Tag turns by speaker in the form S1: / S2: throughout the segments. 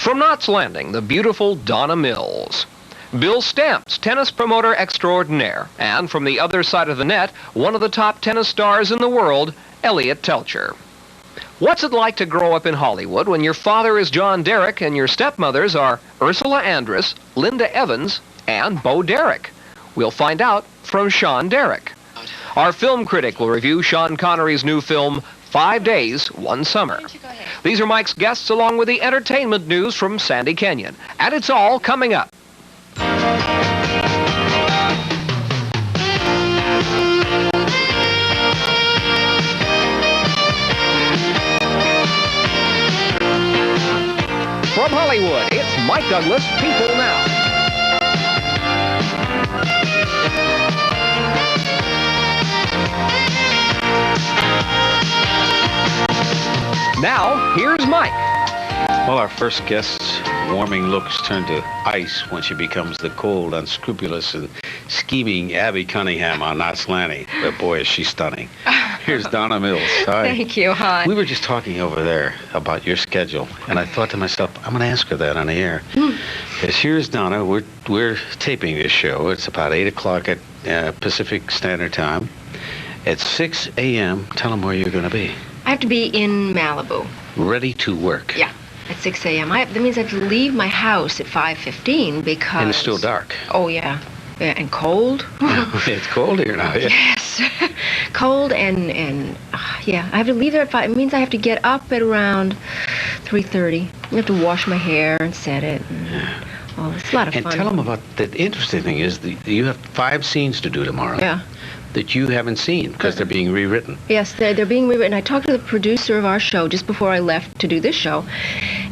S1: From Knott's Landing, the beautiful Donna Mills. Bill Stamps, tennis promoter extraordinaire. And from the other side of the net, one of the top tennis stars in the world, Elliot Telcher. What's it like to grow up in Hollywood when your father is John Derek and your stepmothers are Ursula Andress, Linda Evans, and Bo Derek? We'll find out from Sean Derek. Our film critic will review Sean Connery's new film, 5 Days, One Summer. These are Mike's guests along with the entertainment news from Sandy Canyon. And it's all coming up. From Hollywood, it's Mike Douglas, People Now. Now, here's Mike.
S2: Well, our first guest's warming looks turn to ice when she becomes the cold, unscrupulous, and scheming Abby Cunningham on Knott's Landing. But boy, is she stunning. Here's Donna Mills. Hi.
S3: Thank you. Hi.
S2: We were just talking over there about your schedule, and I thought to myself, I'm going to ask her that on the air. Because here's Donna. We're taping this show. It's about 8 o'clock at Pacific Standard Time. At 6 a.m., tell them where you're going to be.
S3: I have to be in Malibu.
S2: Ready to work.
S3: Yeah, at 6 a.m. That means I have to leave my house at 5:15 because...
S2: And it's still dark.
S3: Oh, yeah. Yeah, and cold.
S2: It's cold here now, yeah.
S3: Yes. Cold and yeah, I have to leave there at 5. It means I have to get up at around 3:30. I have to wash my hair and set it. Oh, it's a lot of fun.
S2: And tell them about the interesting thing is you have 5 scenes to do tomorrow.
S3: Yeah.
S2: That you haven't seen because they're being rewritten.
S3: Yes, they're being rewritten. I talked to the producer of our show just before I left to do this show,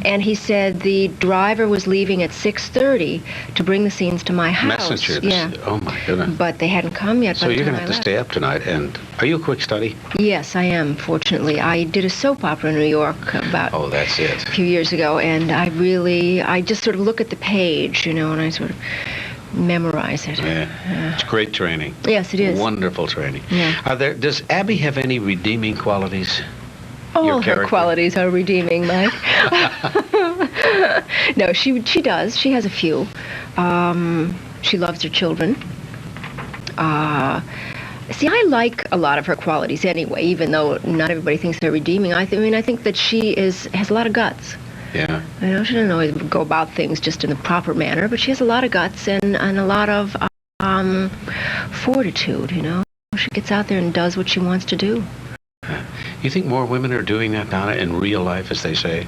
S3: and he said the driver was leaving at 6:30 to bring the scenes to my house.
S2: Messenger.
S3: Yeah.
S2: Oh my goodness.
S3: But they hadn't come yet.
S2: So you're going to have to stay up tonight. And are you a quick study?
S3: Yes, I am. Fortunately, I did a soap opera in New York about
S2: a few
S3: years ago, and I just sort of look at the page, and I sort of memorize it.
S2: Yeah. It's great training.
S3: Yes, it is.
S2: Wonderful training.
S3: Yeah.
S2: Does Abby have any redeeming qualities?
S3: All her qualities are redeeming, Mike. No, she does. She has a few. She loves her children. See, I like a lot of her qualities anyway, even though not everybody thinks they're redeeming. I think that she has a lot of guts.
S2: Yeah.
S3: She doesn't always go about things just in the proper manner, but she has a lot of guts and a lot of fortitude, She gets out there and does what she wants to do.
S2: You think more women are doing that, Donna, in real life, as they say?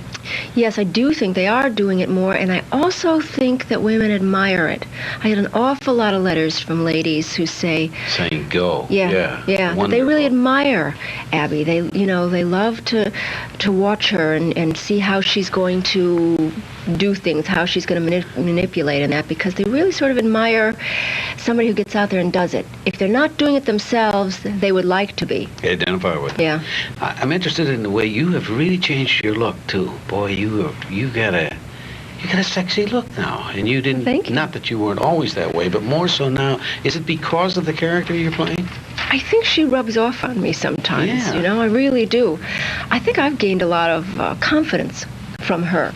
S3: Yes, I do think they are doing it more, and I also think that women admire it. I get an awful lot of letters from ladies who say...
S2: Saying go.
S3: Yeah. That they really admire Abby. They love to watch her and see how she's going to do things, how she's going to manipulate and that, because they really sort of admire somebody who gets out there and does it. If they're not doing it themselves, they would like to be.
S2: They identify with it.
S3: Yeah.
S2: I'm interested in the way you have really changed your look too. Boy, you got a sexy look now, and you didn't.
S3: Thank you.
S2: Not that you weren't always that way, but more so now. Is it because of the character you're playing?
S3: I think she rubs off on me sometimes.
S2: Yeah.
S3: I really do. I think I've gained a lot of confidence from her.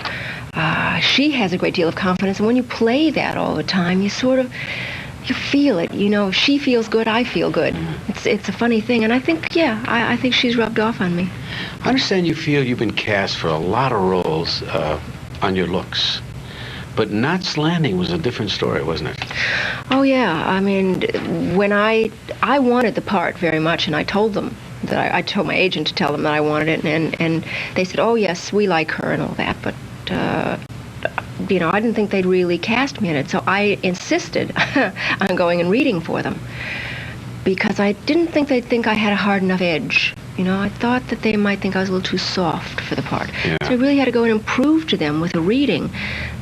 S3: She has a great deal of confidence, and when you play that all the time, you feel it. If she feels good, I feel good. It's a funny thing, and I think, I think she's rubbed off on me.
S2: I understand you feel you've been cast for a lot of roles on your looks, but Knott's Landing was a different story, wasn't it?
S3: Oh, yeah. When I wanted the part very much, and I told them that I told my agent to tell them that I wanted it, and they said, oh, yes, we like her and all that, but I didn't think they'd really cast me in it, so I insisted on going and reading for them because I didn't think they'd think I had a hard enough edge. I thought that they might think I was a little too soft for the part.
S2: Yeah.
S3: So I really had to go and prove to them with a reading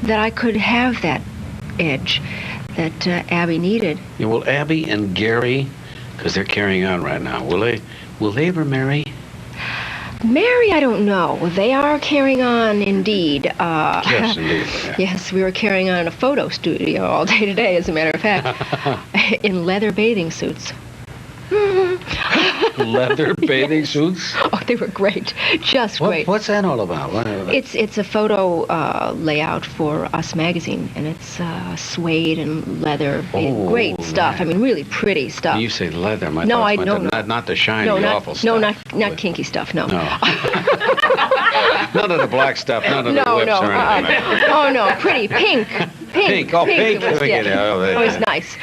S3: that I could have that edge that Abby needed.
S2: Yeah, will Abby and Gary, because they're carrying on right now, will they ever marry?
S3: Mary, I don't know. They are carrying on, indeed.
S2: Yes, indeed. Yeah.
S3: Yes, we were carrying on in a photo studio all day today, as a matter of fact, in leather bathing suits.
S2: Leather bathing suits?
S3: Oh, they were great. Just great.
S2: What's that all about?
S3: It's a photo layout for Us magazine, and it's suede and leather. Great stuff.
S2: Man.
S3: I mean, really pretty stuff.
S2: You say leather. My
S3: No,
S2: thoughts
S3: I
S2: went
S3: no,
S2: to
S3: no.
S2: not the shiny, awful stuff.
S3: No, not kinky stuff. No.
S2: No. None of the black stuff. None of the
S3: No,
S2: whips
S3: no.
S2: or anything.
S3: Oh no, pretty pink. Pink.
S2: Oh, pink.
S3: It was,
S2: Look at
S3: yeah.
S2: that. Oh,
S3: It was nice.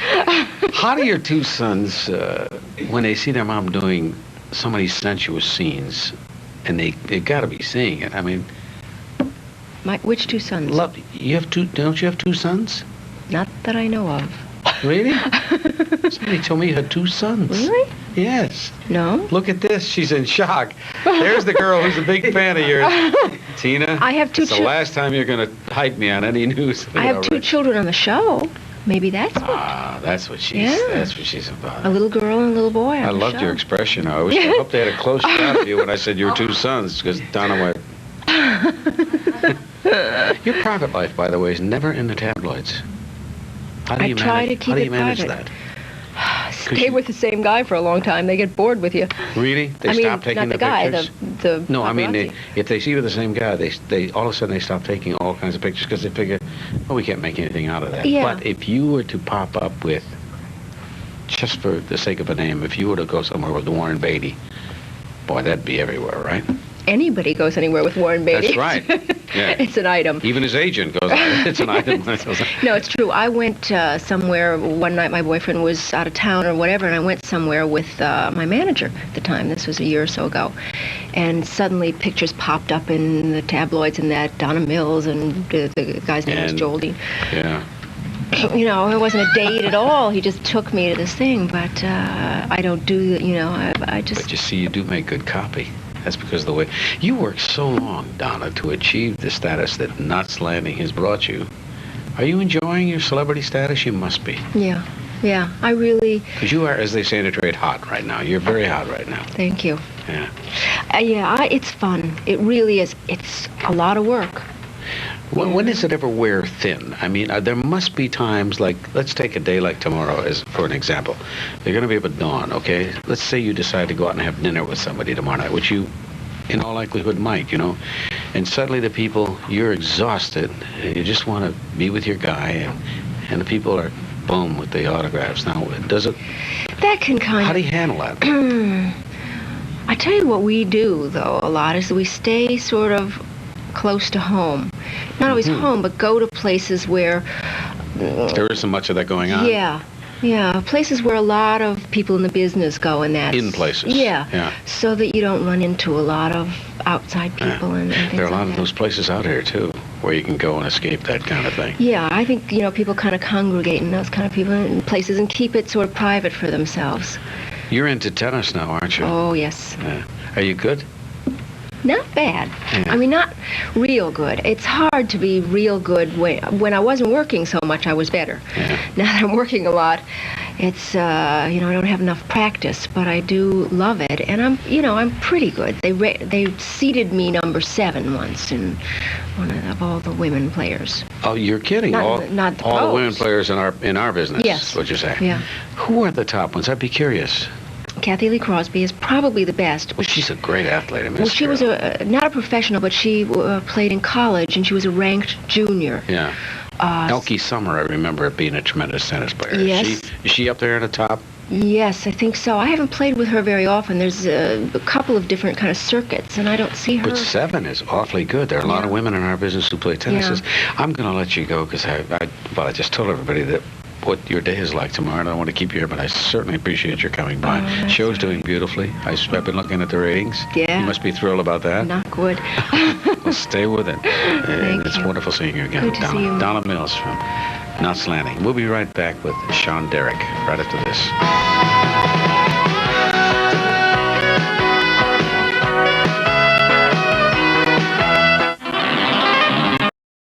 S2: How do your two sons, when they see their mom doing so many sensuous scenes, and they've got to be seeing it? I mean,
S3: Which two sons?
S2: you have two. Don't you have two sons?
S3: Not that I know of.
S2: Really? Somebody told me you had two sons.
S3: Really?
S2: Yes.
S3: No.
S2: Look at this. She's in shock. There's the girl who's a big fan of yours. Tina,
S3: I have two
S2: it's the last time you're going to hype me on any news.
S3: I have two children on the show. Maybe that's what.
S2: That's what she's about.
S3: A little girl and a little boy on
S2: I
S3: the
S2: loved
S3: show.
S2: your expression. I hope they had a close shot of you when I said your two sons, because Donna went. Your private life, by the way, is never in the tabloids. How do you manage that?
S3: Stay with the same guy for a long time. They get bored with you.
S2: Really? They stop taking
S3: not the guy,
S2: pictures?
S3: the
S2: No, I mean,
S3: paparazzi.
S2: if they see you with the same guy, they all of a sudden they stop taking all kinds of pictures because they figure, oh, we can't make anything out of that.
S3: Yeah.
S2: But if you were to pop up with, just for the sake of a name, if you were to go somewhere with Warren Beatty, boy, that'd be everywhere, right?
S3: Anybody goes anywhere with Warren Beatty.
S2: That's right. Yeah.
S3: It's an item.
S2: Even his agent goes, it's an item.
S3: No, it's true. I went somewhere one night. My boyfriend was out of town or whatever, and I went somewhere with my manager at the time. This was a year or so ago. And suddenly pictures popped up in the tabloids and that, Donna Mills, and the guy's name was Joldine.
S2: Yeah.
S3: You know, it wasn't a date at all. He just took me to this thing, but I don't do, I just...
S2: But you see, you do make good copy. That's because of the way you worked so long, Donna, to achieve the status that Knott's Landing has brought you. Are you enjoying your celebrity status? You must be.
S3: Yeah, I really...
S2: Because you are, as they say in the trade, hot right now. You're very hot right now.
S3: Thank you.
S2: Yeah.
S3: It's fun. It really is. It's a lot of work.
S2: When does it ever wear thin? I mean, there must be times like, let's take a day like tomorrow as for an example. You're going to be up at dawn, okay? Let's say you decide to go out and have dinner with somebody tomorrow night, which you, in all likelihood, might, And suddenly the people, you're exhausted, and you just want to be with your guy, and the people are, boom, with the autographs. Now, does it...
S3: That can kind of...
S2: How do you handle that?
S3: I tell you what we do, though, a lot, is we stay sort of close to home. Not always home, but go to places where...
S2: There isn't much of that going on?
S3: Yeah, places where a lot of people in the business go, and that's...
S2: In places?
S3: Yeah, so that you don't run into a lot of outside people and things like that.
S2: There are a lot of those places out here, too, where you can go and escape that kind of thing.
S3: Yeah, I think, people kind of congregate in those kind of people in places and keep it sort of private for themselves.
S2: You're into tennis now, aren't you?
S3: Oh, yes.
S2: Are you good?
S3: Not bad.
S2: Yeah.
S3: I mean, not real good. It's hard to be real good. When I wasn't working so much, I was better.
S2: Yeah.
S3: Now that I'm working a lot, it's, I don't have enough practice, but I do love it. And I'm pretty good. They seated me number 7 once in one of all the women players.
S2: Oh, you're kidding.
S3: Not the
S2: all the
S3: pros.
S2: women players in our business,
S3: Yes.
S2: is what you're saying.
S3: Yeah.
S2: Who are the top ones? I'd be curious.
S3: Kathy Lee Crosby is probably the best.
S2: Well, she's a great athlete.
S3: Well, she was not a professional, but she played in college, and she was a ranked junior.
S2: Yeah. Elke Summer, I remember being a tremendous tennis player.
S3: Yes.
S2: Is she up there at the top?
S3: Yes, I think so. I haven't played with her very often. There's a couple of different kind of circuits, and I don't see her.
S2: But 7 is awfully good. There are a lot of women in our business who play tennis. I'm going to let you go because I just told everybody that what your day is like tomorrow, and I don't want to keep you here, but I certainly appreciate your coming by. Show's doing beautifully. I've been looking at the ratings.
S3: Yeah.
S2: You must be thrilled about that.
S3: Not good.
S2: Well, stay with it. It's
S3: you.
S2: wonderful seeing you again.
S3: Good to see you.
S2: Donna Mills from Knott's Landing. We'll be right back with Sean Derrick right after this.